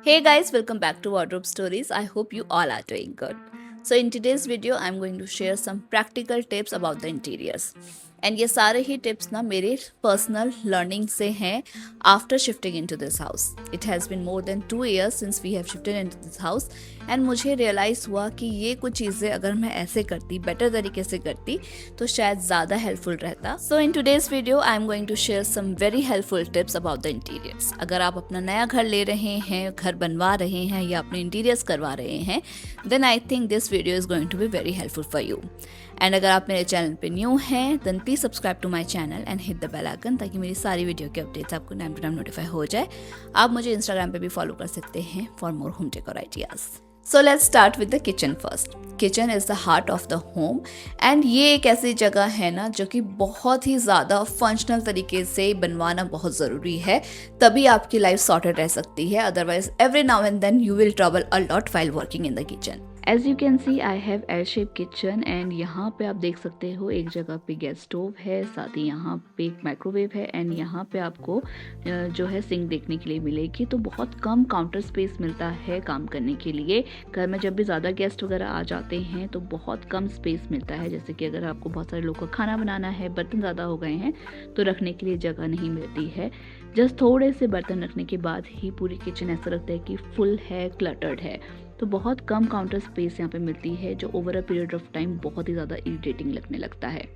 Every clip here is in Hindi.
Hey guys, welcome back to Wardrobe Stories. I hope you all are doing good. So in today's video, I'm going to share some practical tips about the interiors. And ये सारे ही टिप्स ना मेरे पर्सनल लर्निंग से हैं after shifting into this house. It has been more than 2 years since we have shifted into this house and मुझे रियलाइज़ हुआ कि ये कुछ चीज़ें अगर मैं ऐसे करती, बेटर तरीके से करती, तो शायद ज़्यादा हेल्पफुल रहता. So in today's video I am going to share some very helpful tips about the interiors. अगर आप अपना नया घर ले रहे हैं, घर बनवा रहे हैं या अपने इंटीरियर्स करवा रहे हैं, then I think this video is going to be very helpful for you. And अगर आप मेरे चैनल पे न्यू हैं then please subscribe to my channel and hit the bell icon ताकि मेरी सारी वीडियो के अपडेट्स आपको टाइम टू टाइम नोटिफाई हो जाए. आप मुझे इंस्टाग्राम पे भी फॉलो कर सकते हैं for more home decor ideas. So let's start with the kitchen first. Kitchen is the heart of the home and ये एक ऐसी जगह है ना जो कि बहुत ही ज़्यादा फंक्शनल तरीके से बनवाना बहुत ज़रूरी है, तभी आपकी लाइफ सॉर्टेड रह सकती है. Otherwise every now and then you will trouble a lot while working in the kitchen. As you can see I have L shape kitchen and यहाँ पे आप देख सकते हो एक जगह पे गैस स्टोव है, साथ ही यहाँ पे एक माइक्रोवेव है एंड यहाँ पे आपको जो है सिंक देखने के लिए मिलेगी. तो बहुत कम काउंटर स्पेस मिलता है काम करने के लिए. घर में जब भी ज़्यादा गेस्ट वगैरह आ जाते हैं तो बहुत कम स्पेस मिलता है. जैसे कि अगर आपको बहुत सारे लोगों का खाना बनाना है, बर्तन ज़्यादा हो गए हैं तो रखने के लिए जगह नहीं मिलती है. जस्ट थोड़े से बर्तन रखने के बाद ही पूरी किचन ऐसा लगता है कि फुल है, क्लटर्ड है. तो बहुत कम काउंटर स्पेस यहाँ पे मिलती है जो over a period of time बहुत ही ज़्यादा इरिटेटिंग लगने लगता है.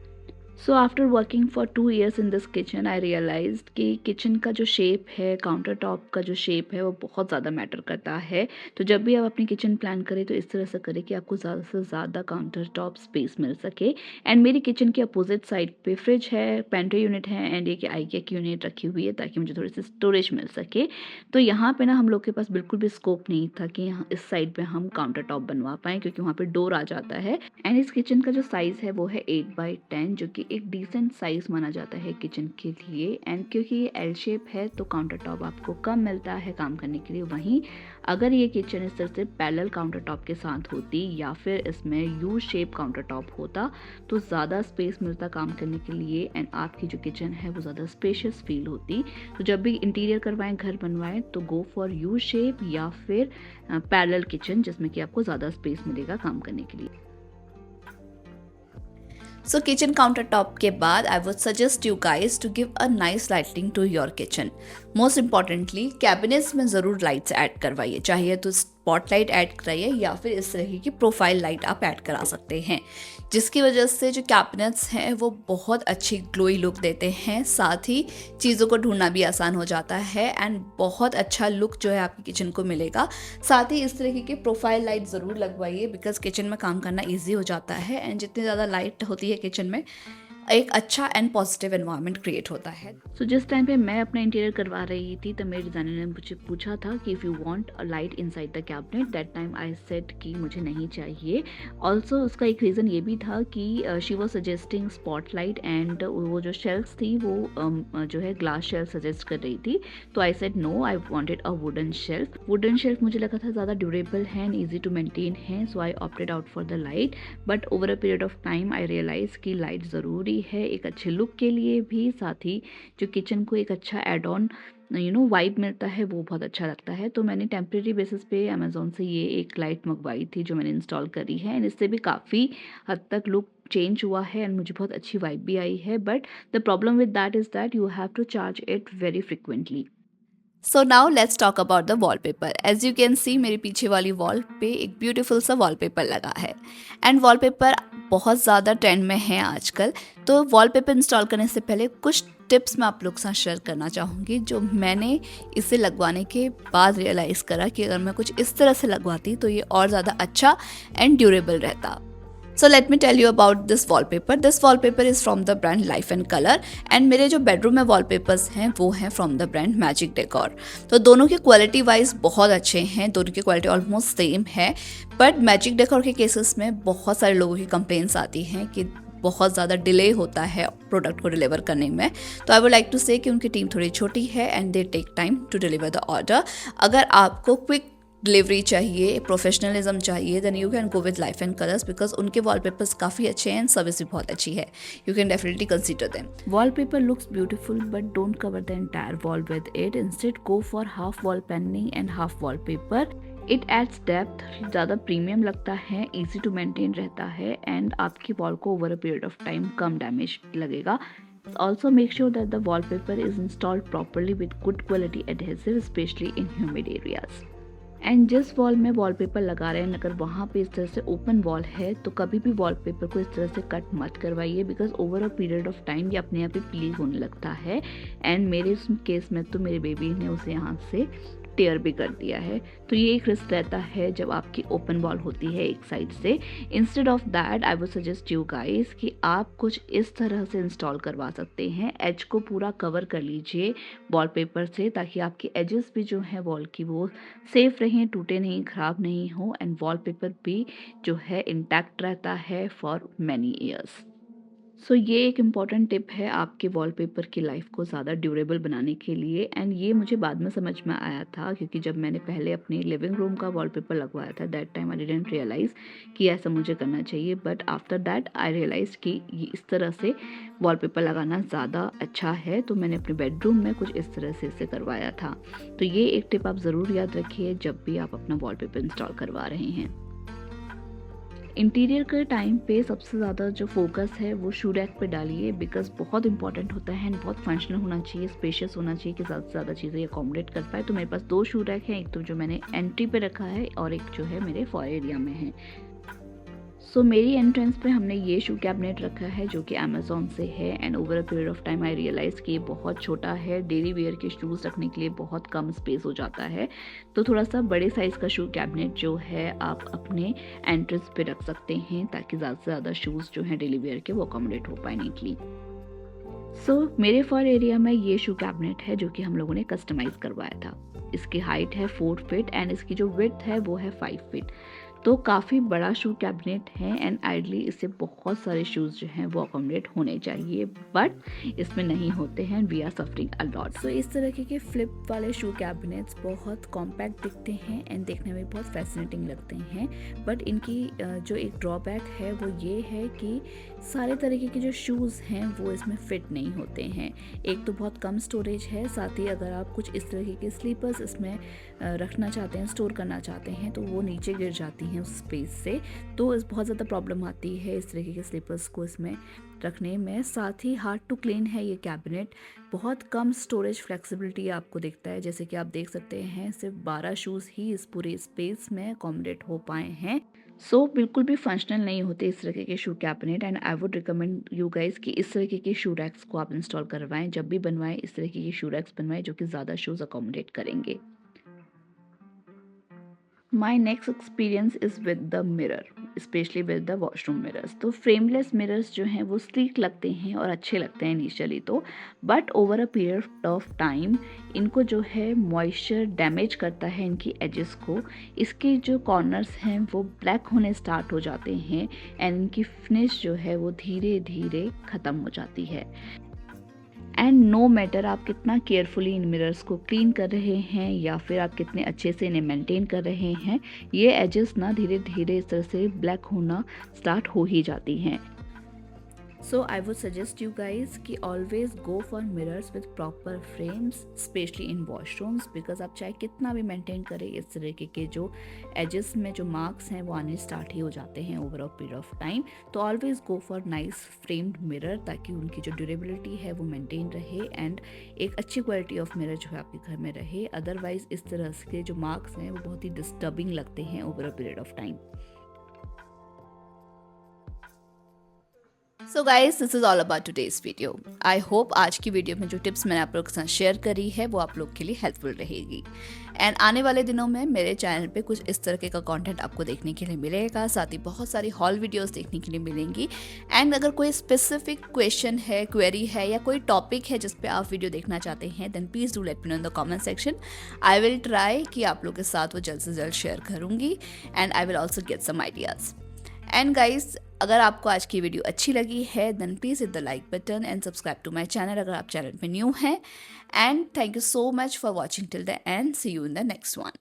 So after working for 2 years in this kitchen I realised कि किचन का जो शेप है, काउंटर टॉप का जो शेप है वो बहुत ज़्यादा मैटर करता है. तो जब भी आप अपनी किचन प्लान करें तो इस तरह से करें कि आपको ज़्यादा से ज़्यादा काउंटर टॉप स्पेस मिल सके. एंड मेरी किचन के अपोजिट साइड पे फ्रिज है, पेंट्री यूनिट है एंड एक आईकिया की यूनिट रखी हुई है ताकि मुझे थोड़ी सी स्टोरेज मिल सके. तो यहाँ पे ना हम लोग के पास बिल्कुल भी स्कोप नहीं था कि यहाँ इस साइड पे हम काउंटर टॉप बनवा पाएँ क्योंकि वहाँ पे डोर आ जाता है. एंड इस किचन का जो साइज़ है वो है 8x10 जो कि एक डिसेंट साइज माना जाता है किचन के लिए. एंड क्योंकि ये एल शेप है तो काउंटर टॉप आपको कम मिलता है काम करने के लिए. वहीं अगर ये किचन इस तरह से पैरेलल काउंटर टॉप के साथ होती या फिर इसमें यू शेप काउंटर टॉप होता तो ज़्यादा स्पेस मिलता काम करने के लिए एंड आपकी जो किचन है वो ज़्यादा स्पेशियस फील होती. तो जब भी इंटीरियर करवाएं, घर बनवाएं तो गो फॉर यू शेप या फिर पैरेलल किचन जिसमें कि आपको ज़्यादा स्पेस मिलेगा काम करने के लिए. सो किचन काउंटर टॉप के बाद I would suggest you guys to give a nice lighting to your kitchen. Most importantly cabinets में ज़रूर लाइट्स ऐड करवाइए, चाहिए तो स्पॉटलाइट ऐड कराइए या फिर इस तरह की प्रोफाइल लाइट आप ऐड करा सकते हैं, जिसकी वजह से जो कैबिनेट्स हैं वो बहुत अच्छी ग्लोई लुक देते हैं. साथ ही चीज़ों को ढूंढना भी आसान हो जाता है एंड बहुत अच्छा लुक जो है आपकी किचन को मिलेगा. साथ ही इस तरीके की प्रोफाइल लाइट ज़रूर लगवाइए बिकॉज किचन में काम करना ईजी हो जाता है एंड जितनी ज़्यादा लाइट होती है किचन में एक अच्छा एंड पॉजिटिव एनवायरनमेंट क्रिएट होता है. सो जिस टाइम पे मैं अपना इंटीरियर करवा रही थी तो मेरे डिज़ाइनर ने मुझे पूछा था कि if you want a light inside the cabinet, that time I said कि मुझे नहीं चाहिए. ऑल्सो उसका एक रीज़न ये भी था कि she was suggesting spotlight and वो जो शेल्फ्स थी वो जो है ग्लास शेल्फ सजेस्ट कर रही थी. तो I said no, I wanted a wooden shelf. Wooden shelf मुझे लगा था ज़्यादा ड्यूरेबल है एंड ईजी टू मेंटेन है, so I opted out for the light. But over a period of time I realise कि लाइट ज़रूरी है एक अच्छे लुक के लिए भी. साथ ही जो किचन को एक अच्छा एड ऑन वाइब मिलता है वो बहुत अच्छा लगता है. तो मैंने टेम्प्रेरी बेसिस पे अमेज़ॉन से ये एक लाइट मंगवाई थी जो मैंने इंस्टॉल करी है एंड इससे भी काफ़ी हद तक लुक चेंज हुआ है एंड मुझे बहुत अच्छी वाइब भी आई है. But the problem with that is that you have to charge it very frequently. So now let's talk about the wallpaper. As you can see मेरे पीछे वाली वॉल पे एक ब्यूटीफुल सा वॉलपेपर लगा है एंड वॉलपेपर बहुत ज़्यादा ट्रेंड में है आजकल. तो वॉलपेपर इंस्टॉल करने से पहले कुछ टिप्स मैं आप लोग के साथ शेयर करना चाहूँगी जो मैंने इसे लगवाने के बाद रियलाइज़ करा कि अगर मैं कुछ इस तरह से लगवाती तो ये और ज़्यादा अच्छा एंड ड्यूरेबल रहता. So let me tell you about this wallpaper. This wallpaper is from the brand Life and Color and मेरे जो बेडरूम में वॉलपेपर्स हैं वो हैं from the brand Magic Decor. तो दोनों की क्वालिटी वाइज बहुत अच्छे हैं, दोनों की क्वालिटी ऑलमोस्ट सेम है. बट मैजिक डेकोर के केसेस में बहुत सारे लोगों की कंप्लेंट्स आती हैं कि बहुत ज़्यादा डिले होता है प्रोडक्ट को डिलीवर करने में. तो आई वुड लाइक टू से कि उनकी टीम थोड़ी छोटी है and they take time to deliver the order. अगर आपको क्विक डिलीवरी चाहिए, प्रोफेशनलिज्म चाहिए, then you can go with Life and Colours because उनके वॉलपेपर्स काफ़ी अच्छे हैं एंड सर्विस भी बहुत अच्छी है. You can definitely consider them. Wallpaper looks beautiful but don't cover the entire wall with it. Instead go for half wall painting and half wallpaper. It adds depth, ज़्यादा प्रीमियम लगता है, ईजी टू मेंटेन रहता है एंड आपकी वॉल को over a period of time come damage लगेगा. Also make sure that the wallpaper is installed properly with good quality adhesive, especially in humid areas. And जिस वॉल में वॉलपेपर लगा रहे हैं अगर वहाँ पे इस तरह से ओपन वॉल है तो कभी भी वॉलपेपर को इस तरह से कट मत करवाइए because over a period of time ये अपने आप ही पील होने लगता है. एंड मेरे इस केस में तो मेरे बेबी ने उसे यहाँ से टेयर भी कर दिया है. तो ये एक रिस्क रहता है जब आपकी ओपन वॉल होती है एक साइड से. Instead of that I would suggest you guys कि आप कुछ इस तरह से इंस्टॉल करवा सकते हैं. एज को पूरा कवर कर लीजिए वॉलपेपर से ताकि आपकी एजेस भी जो है वॉल की वो सेफ रहें, टूटे नहीं, ख़राब नहीं हो एंड वॉलपेपर भी जो है इंटैक्ट रहता है फॉर मैनी ईयर्स. सो ये एक इम्पॉर्टेंट टिप है आपके वॉलपेपर की लाइफ को ज़्यादा ड्यूरेबल बनाने के लिए. एंड ये मुझे बाद में समझ में आया था क्योंकि जब मैंने पहले अपने लिविंग रूम का वॉलपेपर लगवाया था that time I didn't realise कि ऐसा मुझे करना चाहिए. But after that I realise कि ये इस तरह से वॉलपेपर लगाना ज़्यादा अच्छा है. तो मैंने अपने बेडरूम में कुछ इस तरह से इसे करवाया था. तो ये एक टिप आप ज़रूर याद रखिए जब भी आप अपना वॉलपेपर इंस्टॉल करवा रहे हैं. इंटीरियर के टाइम पे सबसे ज़्यादा जो फोकस है वो शू रैक पे डालिए बिकॉज बहुत इंपॉर्टेंट होता है एंड बहुत फंक्शनल होना चाहिए, स्पेशियस होना चाहिए कि ज़्यादा से ज़्यादा चीज़ें अकोमोडेट कर पाए. तो मेरे पास 2 शू रैक हैं, एक तो जो मैंने एंट्री पे रखा है और एक जो है मेरे फॉर एरिया में है. सो मेरी एंट्रेंस पे हमने ये शू कैबिनेट रखा है जो कि अमेज़ॉन से है. And over a period of time I realise कि ये बहुत छोटा है, डेली वेयर के शूज़ रखने के लिए बहुत कम स्पेस हो जाता है. तो थोड़ा सा बड़े साइज़ का शू कैबिनेट जो है आप अपने एंट्रेंस पे रख सकते हैं ताकि ज़्यादा से ज़्यादा शूज़ जो हैं डेली वेयर के वो अकोमोडेट हो पाए नीटली. सो मेरे फॉर एरिया में ये शू कैबिनेट है जो कि हम लोगों ने कस्टमाइज़ करवाया था. इसकी हाइट है 4 फीट एंड इसकी जो विड्थ है वो है 5 फीट. तो काफ़ी बड़ा शू कैबिनेट है एंड आइडली इससे बहुत सारे शूज़ जो हैं वो अकोमोडेट होने चाहिए बट इसमें नहीं होते हैं. We are suffering a lot. So इस तरह के फ्लिप वाले शू कैबिनेट्स बहुत कॉम्पैक्ट दिखते हैं एंड देखने में बहुत फैसिनेटिंग लगते हैं. बट इनकी जो एक ड्रॉबैक है वो ये है कि सारे तरीके के जो शूज़ हैं वो इसमें फिट नहीं होते हैं. एक तो बहुत कम स्टोरेज है, साथ ही अगर आप कुछ इस तरीके के स्लीपर्स इसमें रखना चाहते हैं, स्टोर करना चाहते हैं तो वो नीचे गिर जाती हैं उस स्पेस से. तो इस बहुत ज़्यादा प्रॉब्लम आती है इस तरीके के स्लीपर्स को इसमें रखने में. साथ ही हार्ड टू क्लीन है ये कैबिनेट. बहुत कम स्टोरेज फ्लेक्सिबिलिटी आपको दिखता है. जैसे कि आप देख सकते हैं सिर्फ 12 शूज़ ही इस पूरे स्पेस में अकोमोडेट हो पाए हैं. सो बिल्कुल भी फंक्शनल नहीं होते इस तरीके के shoe cabinet. And I would recommend you guys कि इस तरीके के शू रैक्स को आप इंस्टॉल करवाएं. जब भी बनवाएं इस तरीके के शू रैक्स बनवाएं जो कि ज़्यादा शूज़ अकोमोडेट करेंगे. My next experience is with the mirror, especially with the washroom mirrors. तो frameless mirrors जो हैं वो sleek लगते हैं और अच्छे लगते हैं initially तो, but over a period of time इनको जो है moisture damage करता है इनकी edges को. इसके जो corners हैं वो black होने start हो जाते हैं and इनकी finish जो है वो धीरे धीरे ख़त्म हो जाती है. एंड नो मैटर आप कितना केयरफुली इन मिरर्स को क्लीन कर रहे हैं या फिर आप कितने अच्छे से इन्हें मेंटेन कर रहे हैं, ये एजेस ना धीरे धीरे इस तरह से ब्लैक होना स्टार्ट हो ही जाती हैं. So I would suggest you guys कि always go for mirrors with proper frames specially in washrooms because आप चाहे कितना भी मेंटेन करें इस तरीके के जो एजेस में जो मार्क्स हैं वो आने स्टार्ट ही हो जाते हैं over a period of time. तो always go for nice framed mirror ताकि उनकी जो ड्यूरेबिलिटी है वो मेंटेन रहे एंड एक अच्छी क्वालिटी ऑफ मिरर जो है आपके घर में रहे. अदरवाइज इस तरह के जो मार्क्स हैं वो बहुत ही डिस्टर्बिंग लगते हैं over a period of time. So guys this is all about today's video. I hope आज की वीडियो में जो टिप्स मैंने आप लोग के साथ शेयर करी है वो आप लोग के लिए हेल्पफुल रहेगी. एंड आने वाले दिनों में मेरे चैनल पे कुछ इस तरीके का कंटेंट आपको देखने के लिए मिलेगा. साथ ही बहुत सारी हॉल वीडियोस देखने के लिए मिलेंगी. एंड अगर कोई स्पेसिफिक क्वेश्चन है, क्वेरी है या कोई टॉपिक है जिस पे आप वीडियो देखना चाहते हैं then please do let me know in the comment section. I will try कि आप लोग के साथ वो जल्द से जल्द शेयर करूँगी and I will also get some ideas. And guys अगर आपको आज की वीडियो अच्छी लगी है then please hit the like button and subscribe to my channel अगर आप चैनल पे न्यू हैं. And thank you so much for watching till the end. See you in the next one.